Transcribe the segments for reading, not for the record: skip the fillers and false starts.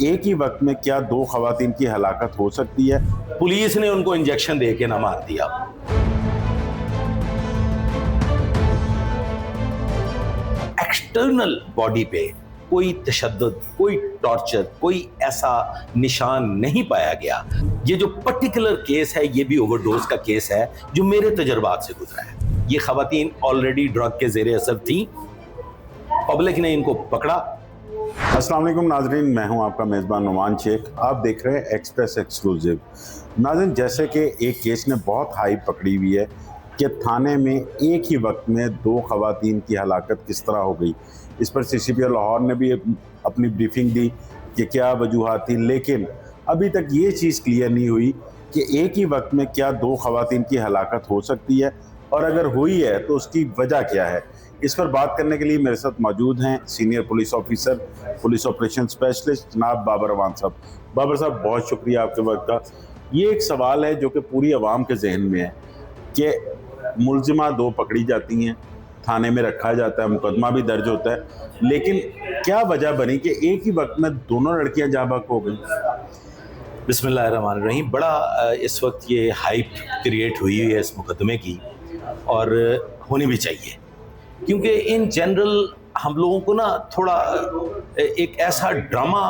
एक ही वक्त में क्या दो खवातीन की हलाकत हो सकती है। पुलिस ने उनको इंजेक्शन दे के ना मार दिया। एक्सटर्नल बॉडी पे कोई तशद्दुद, कोई टॉर्चर, कोई ऐसा निशान नहीं पाया गया। ये जो पर्टिकुलर केस है ये भी ओवरडोज का केस है जो मेरे तजर्बात से गुजरा है। ये खवातीन ऑलरेडी ड्रग के ज़ेरे असर थी, पब्लिक ने इनको पकड़ा। अस्सलाम वालेकुम नाजरीन, मैं हूं आपका मेज़बान नुमान शेख। आप देख रहे हैं एक्सप्रेस एक्सक्लूसिव। नाज़रीन, जैसे कि एक केस ने बहुत हाइप पकड़ी हुई है कि थाने में एक ही वक्त में दो खवातीन की हलाकत किस तरह हो गई। इस पर CCP लाहौर ने भी अपनी ब्रीफिंग दी कि क्या वजूहात थी, लेकिन अभी तक ये चीज़ क्लियर नहीं हुई कि एक ही वक्त में क्या दो खवातीन की हलाकत हो सकती है, और अगर हुई है तो उसकी वजह क्या है। इस पर बात करने के लिए मेरे साथ मौजूद हैं senior police officer, police operation specialist जनाब बाबर अवान साहब। बाबर साहब, बहुत शुक्रिया आपके वक्त का। ये एक सवाल है जो कि पूरी आवाम के जहन में है कि मुलजिमा दो पकड़ी जाती हैं, थाने में रखा जाता है, मुकदमा भी दर्ज होता है, लेकिन क्या वजह बनी कि एक ही वक्त में दोनों लड़कियां जाबाक हो गई। बिस्मिल्लाहिर्रहमानिर्रहीम। बड़ा इस वक्त ये हाइप क्रिएट हुई है इस मुकदमे की, और होनी भी चाहिए, क्योंकि इन जनरल हम लोगों को ना थोड़ा एक ऐसा ड्रामा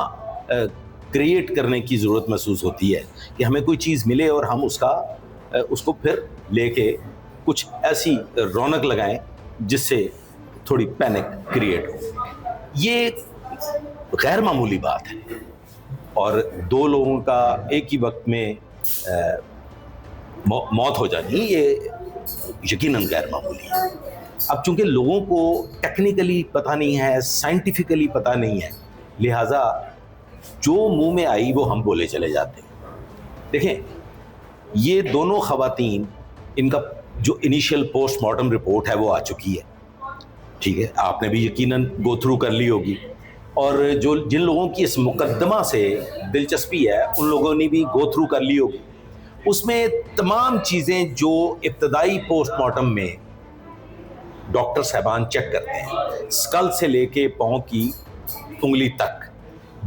क्रिएट करने की ज़रूरत महसूस होती है कि हमें कोई चीज़ मिले और हम उसको फिर लेके कुछ ऐसी रौनक लगाएं जिससे थोड़ी पैनिक क्रिएट हो। ये गैर मामूली बात है, और दो लोगों का एक ही वक्त में मौत हो जानी ये यकीनन गैर मामूली है। अब चूंकि लोगों को टेक्निकली पता नहीं है, साइंटिफिकली पता नहीं है, लिहाजा जो मुंह में आई वो हम बोले चले जाते हैं। देखें, ये दोनों खवातीन, इनका जो इनिशियल पोस्टमार्टम रिपोर्ट है वो आ चुकी है, ठीक है, आपने भी यकीनन गो थ्रू कर ली होगी, और जिन लोगों की इस मुकदमा से दिलचस्पी है उन लोगों ने भी गो थ्रू कर ली होगी। उसमें तमाम चीज़ें जो इब्तदाई पोस्टमार्टम में डॉक्टर साहबान चेक करते हैं, स्कल से लेके पाँव की उंगली तक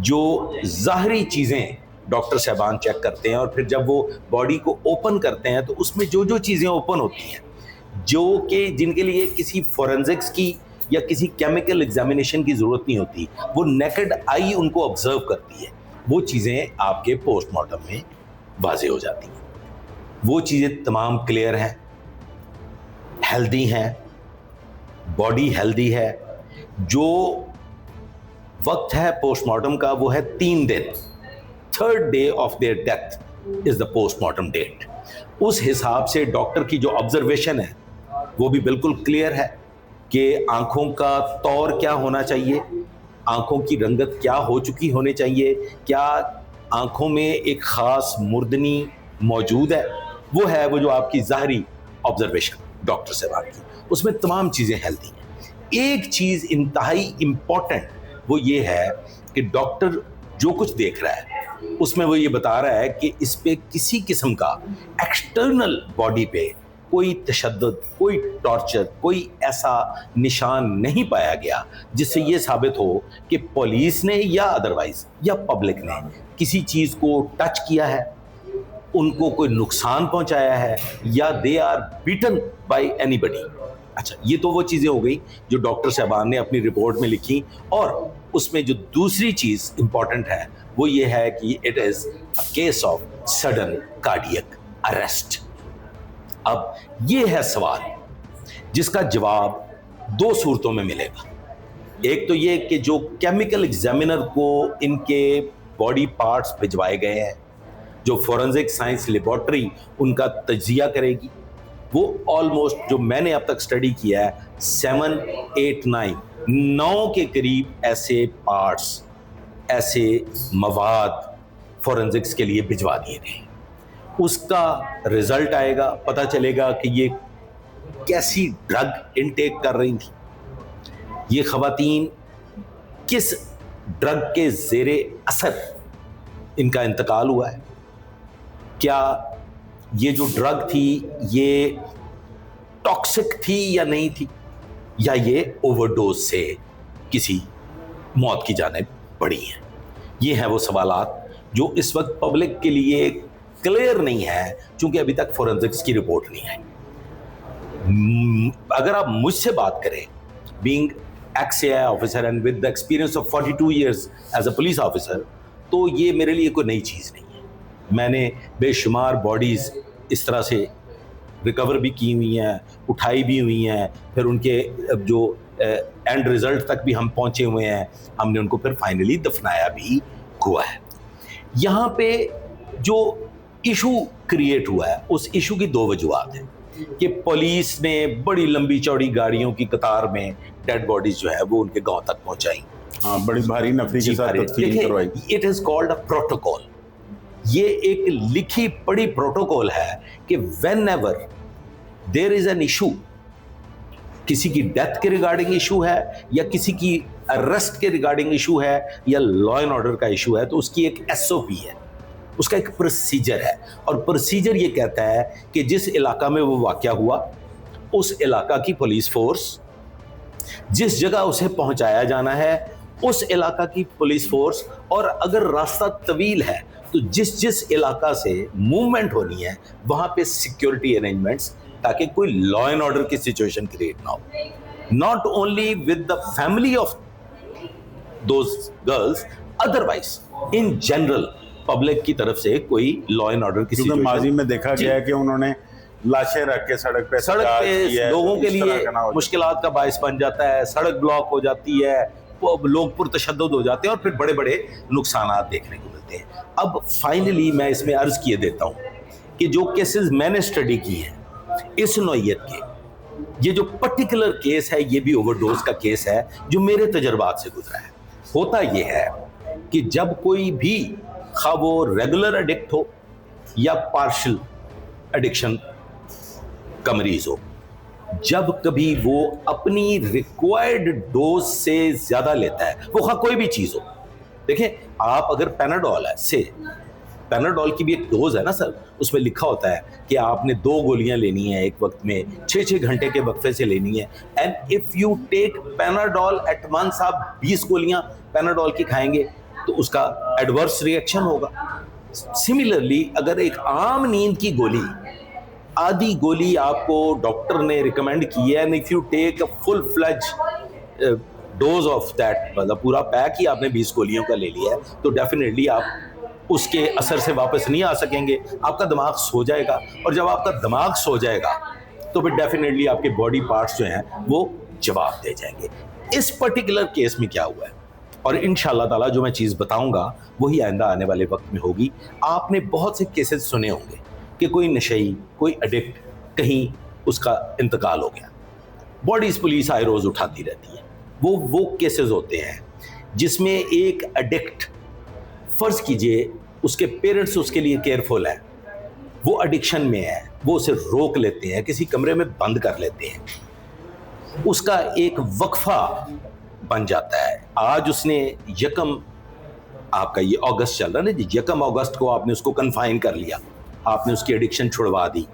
जो ज़ाहरी चीज़ें डॉक्टर साहबान चेक करते हैं, और फिर जब वो बॉडी को ओपन करते हैं तो उसमें जो जो चीज़ें ओपन होती हैं, जो कि जिनके लिए किसी फोरेंसिक्स की या किसी केमिकल एग्जामिनेशन की ज़रूरत नहीं होती, वो नेकेड आई उनको ऑब्जर्व करती है, वो चीज़ें आपके पोस्टमार्टम में वाज़े हो जाती हैं। वो चीज़ें तमाम क्लियर हैं, हेल्दी हैं, बॉडी हेल्दी है। जो वक्त है पोस्टमार्टम का वो है 3 दिन, 3rd day of their death is the postmortem date. उस हिसाब से डॉक्टर की जो ऑब्जर्वेशन है वो भी बिल्कुल क्लियर है कि आंखों का तौर क्या होना चाहिए, आंखों की रंगत क्या हो चुकी होनी चाहिए, क्या आंखों में एक ख़ास मुर्दनी मौजूद है, वो है वो जो आपकी ज़ाहरी ऑब्जर्वेशन डॉक्टर से बात की, उसमें तमाम चीज़ें हेल्दी हैं। एक चीज़ इंतहाई इम्पॉर्टेंट वो ये है कि डॉक्टर जो कुछ देख रहा है उसमें वो ये बता रहा है कि इस पे किसी किस्म का एक्सटर्नल बॉडी पे कोई तशद्दुद, कोई टॉर्चर, कोई ऐसा निशान नहीं पाया गया जिससे ये साबित हो कि पुलिस ने या अदरवाइज या पब्लिक ने किसी चीज़ को टच किया है, उनको कोई नुकसान पहुंचाया है, या they are beaten by anybody. अच्छा, ये तो वो चीज़ें हो गई जो डॉक्टर साहबान ने अपनी रिपोर्ट में लिखी, और उसमें जो दूसरी चीज़ इंपॉर्टेंट है वो ये है कि it is a case of sudden cardiac arrest. अब ये है सवाल जिसका जवाब 2 सूरतों में मिलेगा। एक तो ये कि जो केमिकल एग्जामिनर को इनके बॉडी पार्ट्स भिजवाए गए हैं, जो फोरेंसिक साइंस लेबॉर्ट्री उनका तजिया करेगी, वो ऑलमोस्ट जो मैंने अब तक स्टडी किया है 7, 8, 9 के करीब ऐसे पार्ट्स, ऐसे मवाद फोरेंसिक्स के लिए भिजवा दिए गए। उसका रिजल्ट आएगा, पता चलेगा कि ये कैसी ड्रग इनटेक कर रही थी, ये खवातीन किस ड्रग के ज़ेरे असर इनका इंतकाल हुआ है, क्या ये जो ड्रग थी ये टॉक्सिक थी या नहीं थी, या ये ओवरडोज से किसी मौत की जानिब बढ़ी है। ये हैं वो सवालात जो इस वक्त पब्लिक के लिए क्लियर नहीं है, क्योंकि अभी तक फोरेंसिक्स की रिपोर्ट नहीं आई। अगर आप मुझसे बात करें, being ex-CI officer and with the experience of 42 years as a police officer, तो ये मेरे लिए कोई नई चीज़ नहीं है। मैंने बेशुमार बॉडीज़ इस तरह से रिकवर भी की हुई हैं, उठाई भी हुई हैं, फिर उनके जो एंड रिजल्ट तक भी हम पहुंचे हुए हैं, हमने उनको फिर फाइनली दफनाया भी हुआ है। यहाँ पे जो इशू क्रिएट हुआ है, उस इशू की दो वजूहत हैं कि पुलिस ने बड़ी लंबी चौड़ी गाड़ियों की कतार में डेड बॉडीज जो है वो उनके गांव तक पहुंचाई। हाँ, बड़ी भारी नफरी के साथ तदफीन करवाई। It is called a protocol. ये एक लिखी पढ़ी प्रोटोकॉल है कि whenever there is an issue, किसी की डेथ के रिगार्डिंग इशू है या किसी की अरेस्ट के रिगार्डिंग इशू है या लॉ एंड ऑर्डर का इशू है, तो उसकी एक एसओपी है, उसका एक प्रोसीजर है। और प्रोसीजर ये कहता है कि जिस इलाका में वो वाकया हुआ, उस इलाका की पुलिस फोर्स, जिस जगह उसे पहुंचाया जाना है उस इलाका की पुलिस फोर्स, और अगर रास्ता तवील है तो जिस जिस इलाका से मूवमेंट होनी है वहां पे सिक्योरिटी अरेंजमेंट्स, ताकि कोई लॉ एंड ऑर्डर की सिचुएशन क्रिएट ना हो। Not only with the family of those girls, otherwise in general public की तरफ से कोई लॉ एंड ऑर्डर की सिचुएशन। माजी में देखा गया है कि उन्होंने लाशें रख के सड़क पे लोगों के लिए मुश्किलात का बायस बन जाता है, सड़क ब्लॉक हो जाती है, लोग पुरतशद्दुद हो जाते हैं और फिर बड़े बड़े नुकसानात देखने को मिलते हैं। अब फाइनली मैं इसमें अर्ज किए देता हूं कि जो केसेस मैंने स्टडी की हैं इस नौइयत के, ये जो पर्टिकुलर केस है ये भी ओवरडोज का केस है जो मेरे तजर्बात से गुजरा है। होता ये है कि जब कोई भी, खा वो रेगुलर एडिक्ट हो या पार्शियल एडिक्शन का मरीज हो, जब कभी वो अपनी रिक्वायर्ड डोज से ज्यादा लेता है, वो खा कोई भी चीज हो। देखें, आप अगर पैनाडोल है से, पैनाडोल की भी एक डोज है ना सर, उसमें लिखा होता है कि आपने 2 गोलियां लेनी है एक वक्त में, 6-6 घंटे के वक्फे से लेनी है। And if you take Panadol at once, आप 20 गोलियां पैनाडोल की खाएंगे तो उसका एडवर्स रिएक्शन होगा। सिमिलरली अगर एक आम नींद की गोली, आधी गोली आपको डॉक्टर ने रिकमेंड की है, and if you take a full fledge dose of that, मतलब पूरा पैक ही आपने 20 गोलियों का ले लिया है, तो डेफिनेटली आप उसके असर से वापस नहीं आ सकेंगे, आपका दिमाग सो जाएगा। और जब आपका दिमाग सो जाएगा तो फिर डेफिनेटली आपके बॉडी पार्ट्स जो हैं वो जवाब दे जाएंगे। इस पर्टिकुलर केस में क्या हुआ है, और इंशाल्लाह ताला जो मैं चीज़ बताऊंगा वही आइंदा आने वाले वक्त में होगी। आपने बहुत से केसेस सुने होंगे कि कोई नशेई, कोई एडिक्ट, कहीं उसका इंतकाल हो गया, बॉडीज पुलिस आए रोज़ उठाती रहती है। वो केसेस होते हैं जिसमें एक एडिक्ट, फ़र्ज़ कीजिए उसके पेरेंट्स उसके लिए केयरफुल है, वो एडिक्शन में है, वो उसे रोक लेते हैं, किसी कमरे में बंद कर लेते हैं, उसका एक वक्फा बन जाता है। आज उसने यकम, आपका ये अगस्त चल रहा है ना, यकम अगस्त को आपने उसको कन्फाइन कर लिया, आपने उसकी एडिक्शन छुड़वा दी।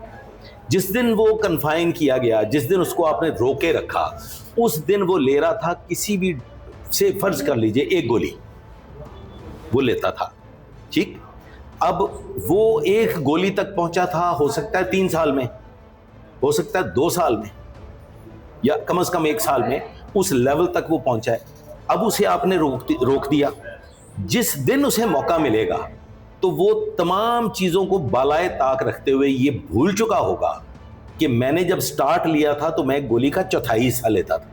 जिस दिन वो कन्फाइन किया गया, जिस दिन उसको आपने रोके रखा, उस दिन वो ले रहा था किसी भी से, फर्ज कर लीजिए 1 गोली वो लेता था, ठीक। अब वो 1 गोली तक पहुंचा था, हो सकता है 3 साल में, हो सकता है 2 साल में, या कम से कम 1 साल में उस लेवल तक वो पहुंचा है। अब उसे आपने रोक दिया। जिस दिन उसे मौका मिलेगा तो वो तमाम चीज़ों को बालाए ताक रखते हुए ये भूल चुका होगा कि मैंने जब स्टार्ट लिया था तो मैं गोली का 1/4 हिस्सा लेता था।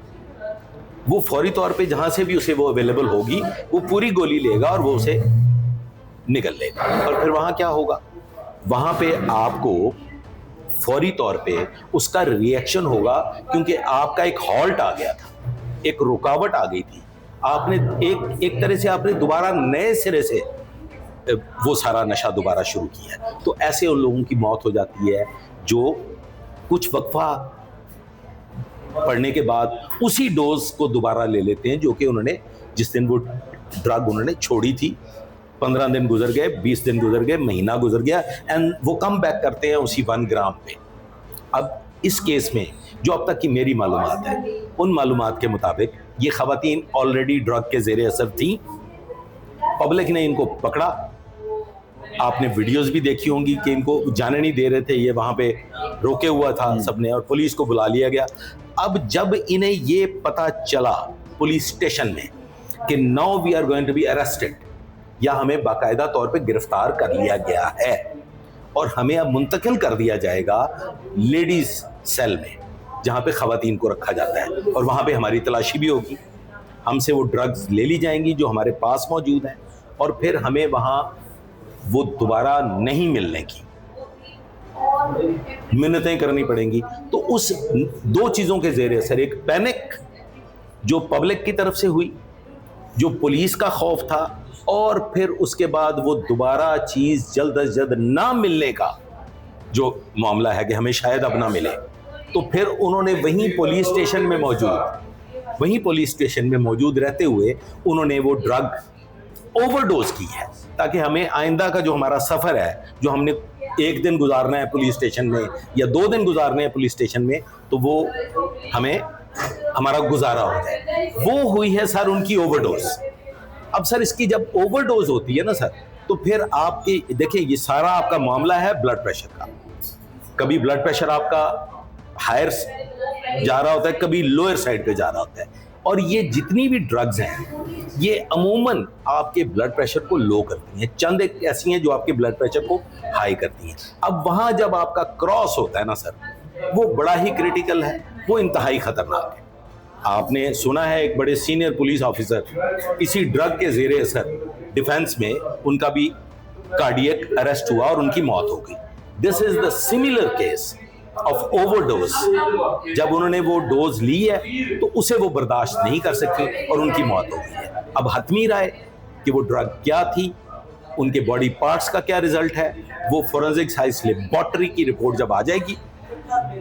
वो फौरी तौर पे जहाँ से भी उसे वो अवेलेबल होगी वो पूरी गोली लेगा और वो उसे निगल लेगा। और फिर वहाँ क्या होगा, वहाँ पे आपको फौरी तौर पे उसका रिएक्शन होगा, क्योंकि आपका एक हॉल्ट आ गया था, एक रुकावट आ गई थी, आपने एक तरह से आपने दोबारा नए सिरे से वो सारा नशा दोबारा शुरू किया है। तो ऐसे उन लोगों की मौत हो जाती है जो कुछ वक्फा पड़ने के बाद उसी डोज को दोबारा ले लेते हैं जो कि उन्होंने जिस दिन वो ड्रग उन्होंने छोड़ी थी। 15 दिन गुजर गए, 20 दिन गुजर गए, महीना गुजर गया, एंड वो कम बैक करते हैं उसी 1 ग्राम पे। अब इस केस में जो अब तक की मेरी मालूमात है, उन मालूमात के मुताबिक ये ख़वातीन ऑलरेडी ड्रग के ज़ेरे असर थी, पब्लिक ने इनको पकड़ा। आपने वीडियोस भी देखी होंगी कि इनको जाने नहीं दे रहे थे, ये वहां पे रोके हुआ था सबने और पुलिस को बुला लिया गया। अब जब इन्हें ये पता चला पुलिस स्टेशन में कि now we are going to be arrested, या हमें बाकायदा तौर पे गिरफ्तार कर लिया गया है और हमें अब मुंतकिल कर दिया जाएगा लेडीज सेल में जहां पे खवातीन को रखा जाता है, और वहां पे हमारी तलाशी भी होगी, हमसे वो ड्रग्स ले ली जाएंगी जो हमारे पास मौजूद हैं, और फिर हमें वहां वो दोबारा नहीं मिलने की मिन्नतें करनी पड़ेंगी। तो उस दो चीज़ों के ज़ेरे असर, एक पैनिक जो पब्लिक की तरफ से हुई, जो पुलिस का खौफ था, और फिर उसके बाद वो दोबारा चीज़ जल्द अज जल्द ना मिलने का जो मामला है कि हमें शायद अब ना मिले, तो फिर उन्होंने वहीं पुलिस स्टेशन में मौजूद रहते हुए उन्होंने वो ड्रग ओवरडोज की है, ताकि हमें आइंदा का जो हमारा सफ़र है, जो हमने एक दिन गुजारना है पुलिस स्टेशन में या 2 दिन गुजारने हैं पुलिस स्टेशन में, तो वो हमें हमारा गुजारा हो जाए। वो हुई है सर उनकी ओवरडोज। अब सर इसकी जब ओवरडोज होती है ना सर, तो फिर आपके देखिए ये सारा आपका मामला है ब्लड प्रेशर का। कभी ब्लड प्रेशर आपका हायर जा रहा होता है, कभी लोअर साइड पे जा रहा होता है, और ये जितनी भी ड्रग्स हैं ये अमूमन आपके ब्लड प्रेशर को लो करती हैं, चंद एक ऐसी हैं जो आपके ब्लड प्रेशर को हाई करती हैं। अब वहां जब आपका क्रॉस होता है ना सर, वो बड़ा ही क्रिटिकल है, वो इंतहाई खतरनाक है। आपने सुना है एक बड़े सीनियर पुलिस ऑफिसर इसी ड्रग के जेरे असर डिफेंस में उनका भी कार्डियक अरेस्ट हुआ और उनकी मौत हो गई। This is the similar case of overdose. जब उन्होंने वो डोज ली है तो उसे वो बर्दाश्त नहीं कर सकी और उनकी मौत हो गई है। अब हतमी राय कि वो ड्रग क्या थी, उनके बॉडी पार्ट्स का क्या रिजल्ट है, वो फोरेंसिक साइंस लेबोरेटरी की रिपोर्ट जब आ जाएगी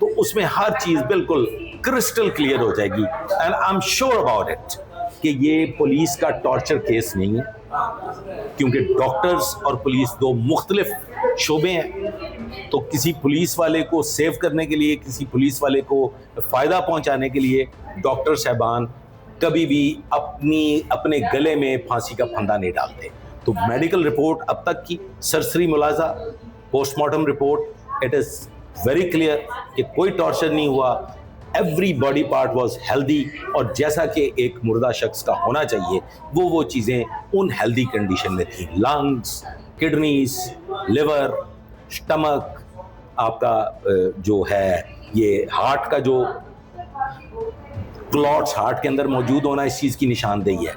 तो उसमें हर चीज बिल्कुल क्रिस्टल क्लियर हो जाएगी। And I am sure about it कि ये पुलिस का टॉर्चर केस नहीं है, क्योंकि डॉक्टर्स और पुलिस दो मुख्तलिफ शोबे हैं। तो किसी पुलिस वाले को सेव करने के लिए, किसी पुलिस वाले को फ़ायदा पहुंचाने के लिए डॉक्टर साहबान कभी भी अपने गले में फांसी का फंदा नहीं डालते। तो मेडिकल रिपोर्ट अब तक की सरसरी मुलाजा, postmortem report, it is very clear कि कोई टॉर्चर नहीं हुआ, every body part was healthy, और जैसा कि एक मुर्दा शख्स का होना चाहिए वो चीज़ें उन हेल्दी कंडीशन में थी। लंग्स, किडनीज, लिवर, स्टमक, आपका जो है ये हार्ट का जो क्लॉट्स हार्ट के अंदर मौजूद होना इस चीज़ की निशानदेही है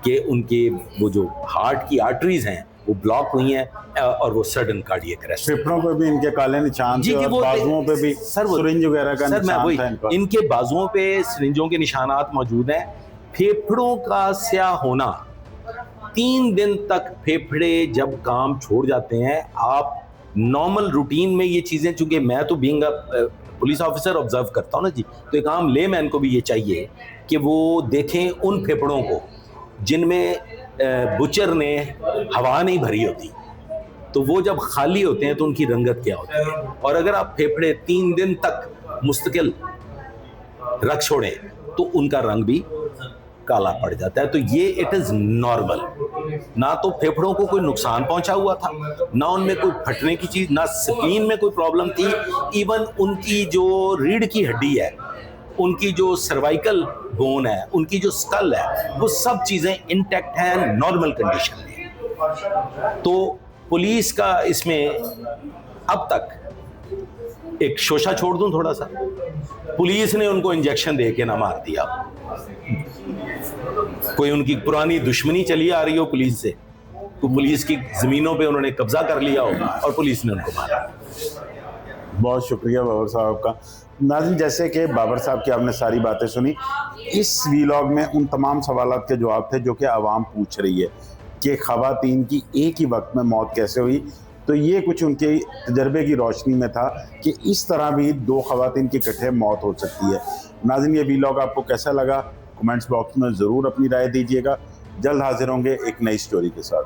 कि उनके वो जो हार्ट की आर्टरीज हैं वो ब्लॉक हुई हैं और वो सडन कार्डियक अरेस्ट। फेफड़ों पे भी इनके काले निशान थे और बाजुओं पे भी सिरिंज वगैरह का निशान था इनका। इनके बाजुओं पे सिरिंजों के निशानात मौजूद हैं। फेफड़ों का स्याह होना, 3 दिन तक फेफड़े जब काम छोड़ जाते हैं, आप नॉर्मल रूटीन में ये चीज़ें, चूंकि मैं तो being a police officer observe करता हूँ ना जी, तो एक आम लेमैन को भी ये चाहिए कि वो देखें उन फेफड़ों को जिनमें बुचर ने हवा नहीं भरी होती, तो वो जब खाली होते हैं तो उनकी रंगत क्या होती है। और अगर आप फेफड़े 3 दिन तक मुस्तकिल रख छोड़ें तो उनका रंग भी काला पड़ जाता है। तो ये इट इज़ नॉर्मल। ना तो फेफड़ों को कोई नुकसान पहुंचा हुआ था, ना उनमें कोई फटने की चीज़, ना स्क्रीन में कोई प्रॉब्लम थी। इवन उनकी जो रीढ़ की हड्डी है, उनकी जो सर्वाइकल बोन है, उनकी जो स्कल है, वो सब चीज़ें इंटैक्ट हैं, नॉर्मल कंडीशन में। तो पुलिस का इसमें अब तक एक शोशा छोड़ दूं थोड़ा सा, पुलिस ने उनको इंजेक्शन दे के ना मार दिया। कोई उनकी पुरानी दुश्मनी चली आ रही हो पुलिस से, तो पुलिस की ज़मीनों पे उन्होंने कब्जा कर लिया हो और पुलिस ने उनको मारा। बहुत शुक्रिया बाबर साहब का। नाज़रीन, जैसे कि बाबर साहब की आपने सारी बातें सुनी, इस वीलॉग में उन तमाम सवालात के जवाब थे जो कि आवाम पूछ रही है कि ख़वातीन की एक ही वक्त में मौत कैसे हुई। तो ये कुछ उनके तजर्बे की रोशनी में था कि इस तरह भी 2 ख़वातीन की इकट्ठे मौत हो सकती है। नाज़रीन, ये वीलॉग आपको कैसा लगा कमेंट्स बॉक्स में ज़रूर अपनी राय दीजिएगा। जल्द हाजिर होंगे एक नई स्टोरी के साथ।